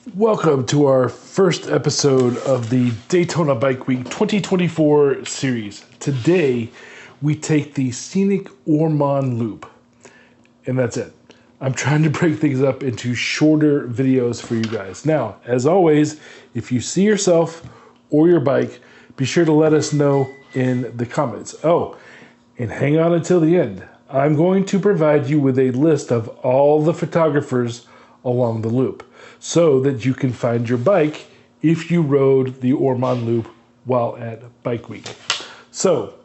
Welcome to our first episode of the Daytona Bike Week 2024 series. Today, we take the scenic Ormond Loop, and that's it. I'm trying to break things up into shorter videos for you guys. Now, as always, if you see yourself or your bike, be sure to let us know in the comments. Oh, and hang on until the end. I'm going to provide you with a list of all the photographers along the loop, so that you can find your bike if you rode the Ormond Loop while at Bike Week. So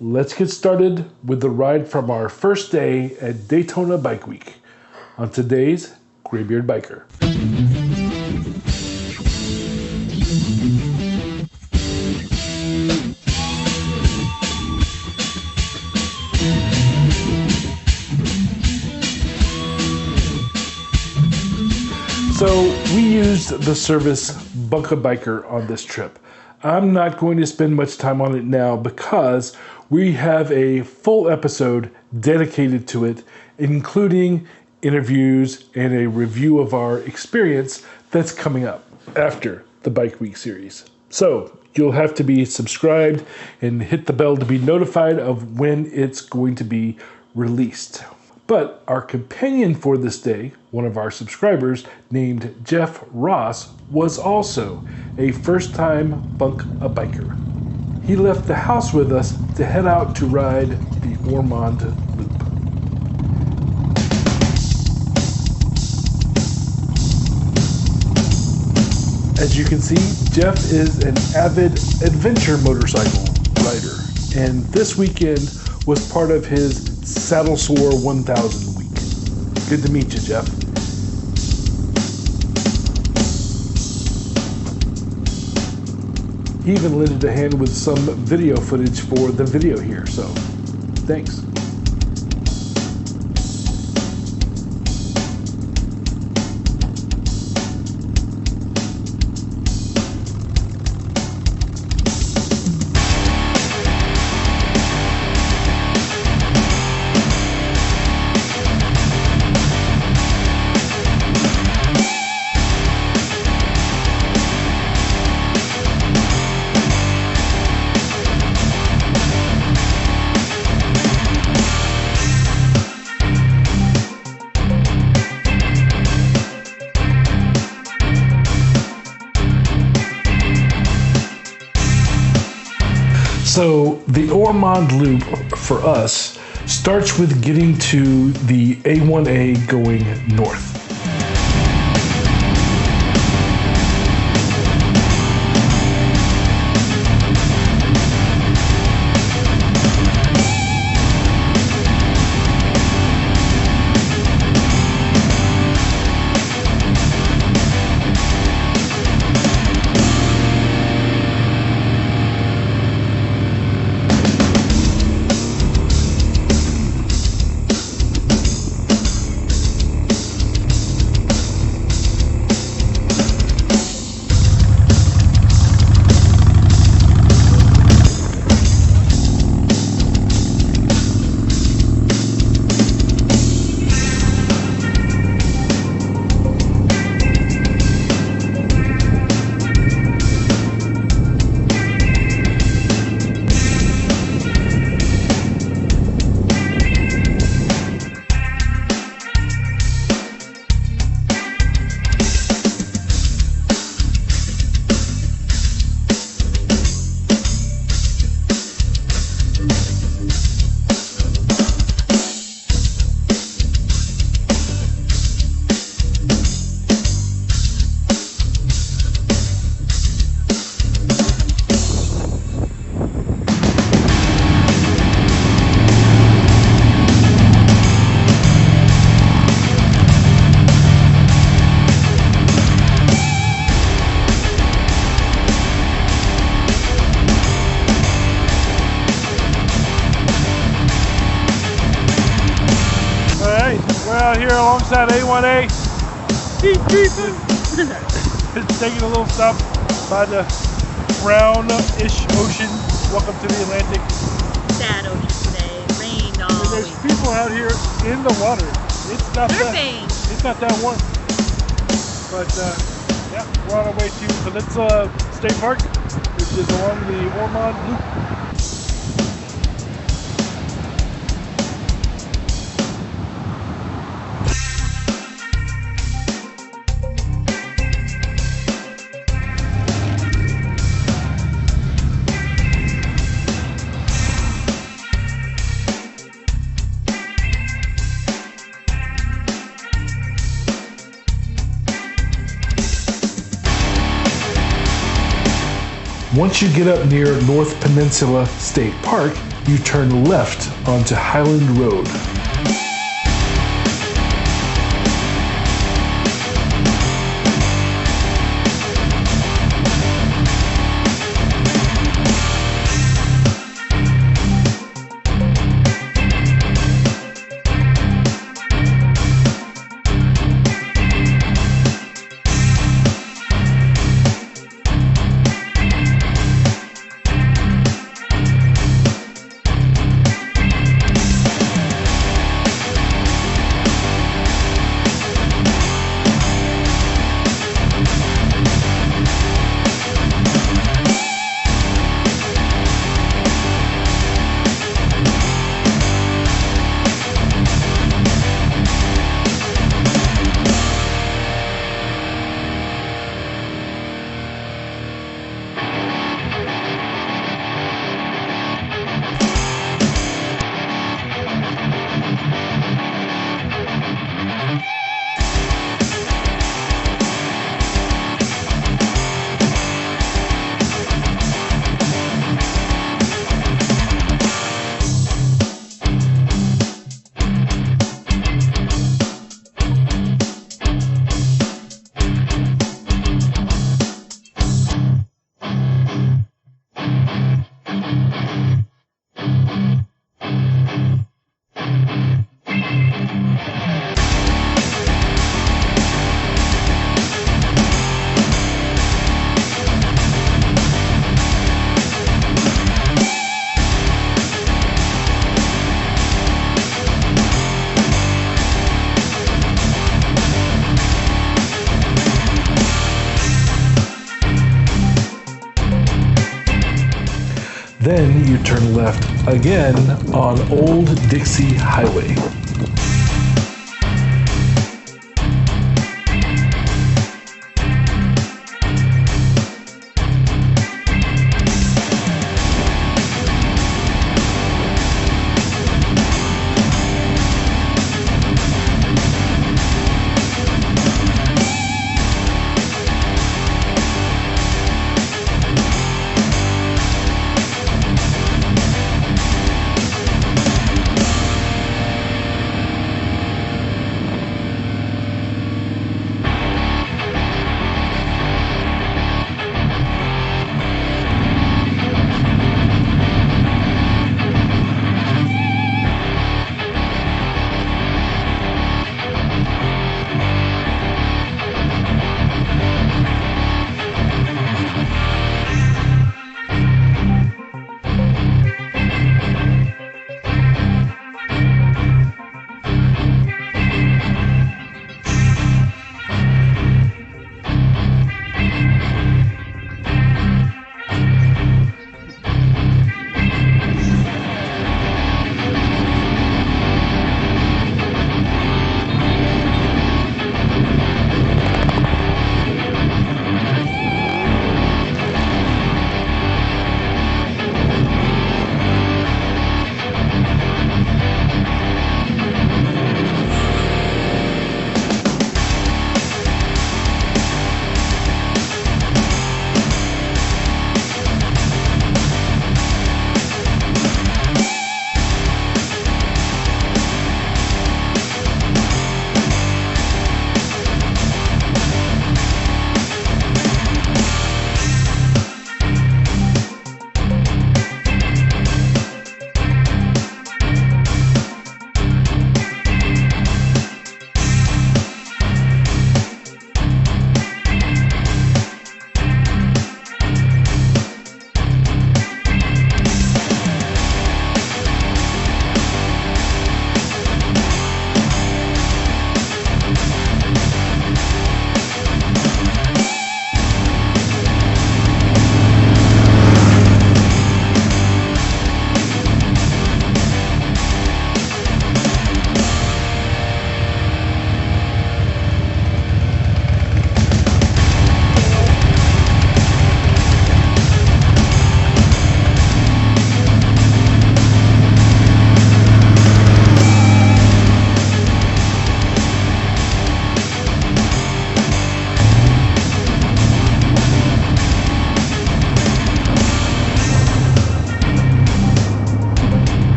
let's get started with the ride from our first day at Daytona Bike Week on today's Graybeard Biker. So we used the service Bunkabiker on this trip. I'm not going to spend much time on it now because we have a full episode dedicated to it, including interviews and a review of our experience that's coming up after the Bike Week series. So you'll have to be subscribed and hit the bell to be notified of when it's going to be released. But our companion for this day, one of our subscribers named Jeff Ross, was also a first-time Bunkabiker. He left the house with us to head out to ride the Ormond Loop. As you can see, Jeff is an avid adventure motorcycle rider, and this weekend was part of his Saddle Sore 1000 week. Good to meet you, Jeff. He even lended a hand with some video footage for the video here, so thanks. So the Ormond Loop for us starts with getting to the A1A going north. Out here alongside A1A. It's taking a little stop by the brownish ocean. Welcome to the Atlantic. Sad ocean today. Rained all And there's week. people out here in the water. It's not Surfing. It's not that warm. But Yeah, we're on our way to Peninsula State Park, which is along the Ormond Loop. Once you get up near North Peninsula State Park, you turn left onto Highland Road. Then you turn left again on Old Dixie Highway.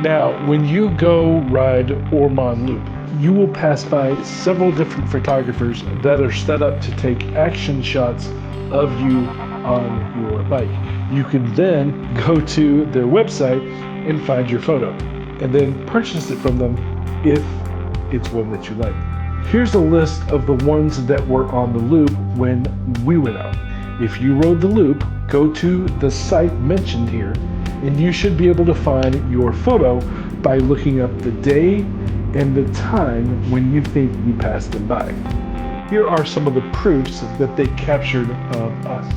Now, when you go ride Ormond Loop, you will pass by several different photographers that are set up to take action shots of you on your bike. You can then go to their website and find your photo, and then purchase it from them if it's one that you like. Here's a list of the ones that were on the loop when we went out. If you rode the loop, go to the site mentioned here, and you should be able to find your photo by looking up the day and the time when you think you passed them by. Here are some of the proofs that they captured of us.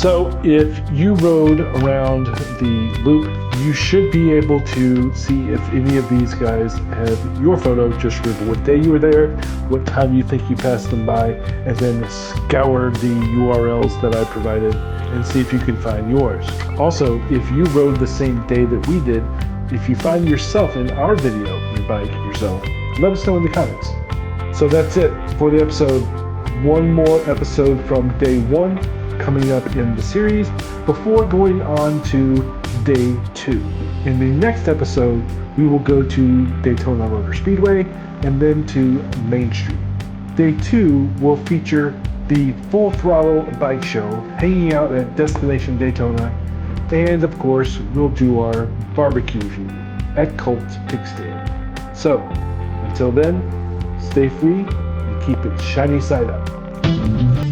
So if you rode around the loop, you should be able to see if any of these guys have your photo. Just remember what day you were there, what time you think you passed them by, and then scour the URLs that I provided and see if you can find yours. Also, if you rode the same day that we did, if you find yourself in our video, your bike, yourself, let us know in the comments. So that's it for the episode. One more episode from day 1 coming up in the series before going on to day 2. In the next episode, we will go to Daytona Motor Speedway and then to Main Street. Day 2 will feature the Full Throttle Bike Show, hanging out at Destination Daytona, and of course, we'll do our barbecue review at Colt's Pig Stand. So, until then, stay free and keep it shiny side up.